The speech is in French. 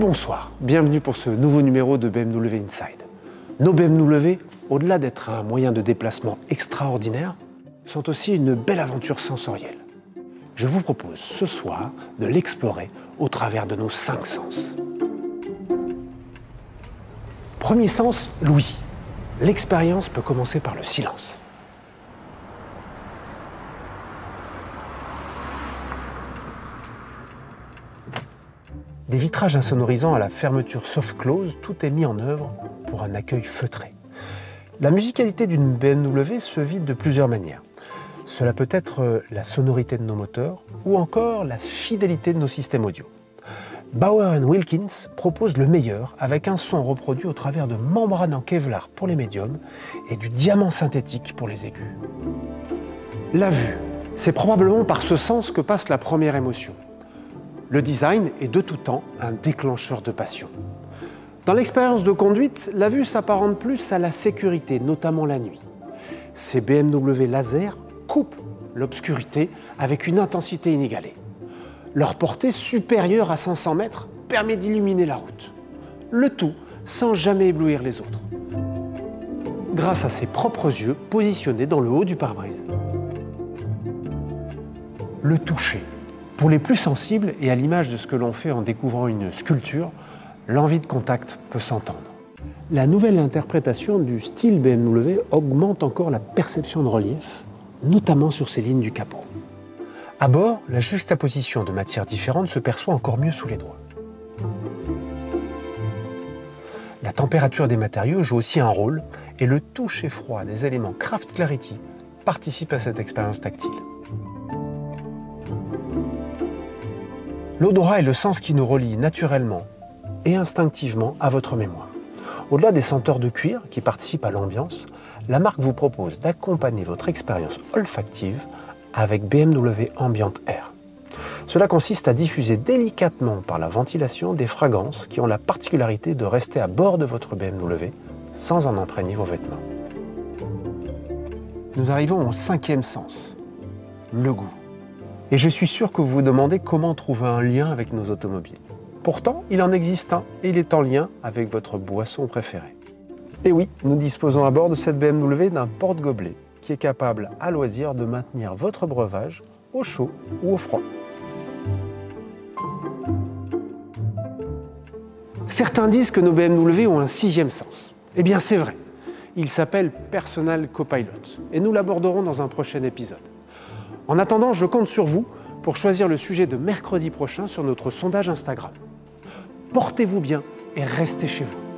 Bonsoir, bienvenue pour ce nouveau numéro de BMW Inside. Nos BMW, au-delà d'être un moyen de déplacement extraordinaire, sont aussi une belle aventure sensorielle. Je vous propose ce soir de l'explorer au travers de nos 5 sens. Premier sens, l'ouïe. L'expérience peut commencer par le silence. Des vitrages insonorisants à la fermeture soft close, tout est mis en œuvre pour un accueil feutré. La musicalité d'une BMW se vit de plusieurs manières. Cela peut être la sonorité de nos moteurs ou encore la fidélité de nos systèmes audio. Bauer & Wilkins propose le meilleur avec un son reproduit au travers de membranes en Kevlar pour les médiums et du diamant synthétique pour les aigus. La vue, c'est probablement par ce sens que passe la première émotion. Le design est de tout temps un déclencheur de passion. Dans l'expérience de conduite, la vue s'apparente plus à la sécurité, notamment la nuit. Ces BMW laser coupent l'obscurité avec une intensité inégalée. Leur portée supérieure à 500 mètres permet d'illuminer la route. Le tout sans jamais éblouir les autres. Grâce à ses propres yeux positionnés dans le haut du pare-brise. Le toucher. Pour les plus sensibles et à l'image de ce que l'on fait en découvrant une sculpture, l'envie de contact peut s'entendre. La nouvelle interprétation du style BMW augmente encore la perception de relief, notamment sur ces lignes du capot. À bord, la juxtaposition de matières différentes se perçoit encore mieux sous les doigts. La température des matériaux joue aussi un rôle et le toucher froid des éléments Craft Clarity participe à cette expérience tactile. L'odorat est le sens qui nous relie naturellement et instinctivement à votre mémoire. Au-delà des senteurs de cuir qui participent à l'ambiance, la marque vous propose d'accompagner votre expérience olfactive avec BMW Ambient Air. Cela consiste à diffuser délicatement par la ventilation des fragrances qui ont la particularité de rester à bord de votre BMW sans en imprégner vos vêtements. Nous arrivons au 5e sens, le goût. Et je suis sûr que vous vous demandez comment trouver un lien avec nos automobiles. Pourtant, il en existe un et il est en lien avec votre boisson préférée. Et oui, nous disposons à bord de cette BMW d'un porte-gobelet qui est capable à loisir de maintenir votre breuvage au chaud ou au froid. Certains disent que nos BMW ont un 6e sens. Eh bien, c'est vrai. Il s'appelle Personal Copilot et nous l'aborderons dans un prochain épisode. En attendant, je compte sur vous pour choisir le sujet de mercredi prochain sur notre sondage Instagram. Portez-vous bien et restez chez vous.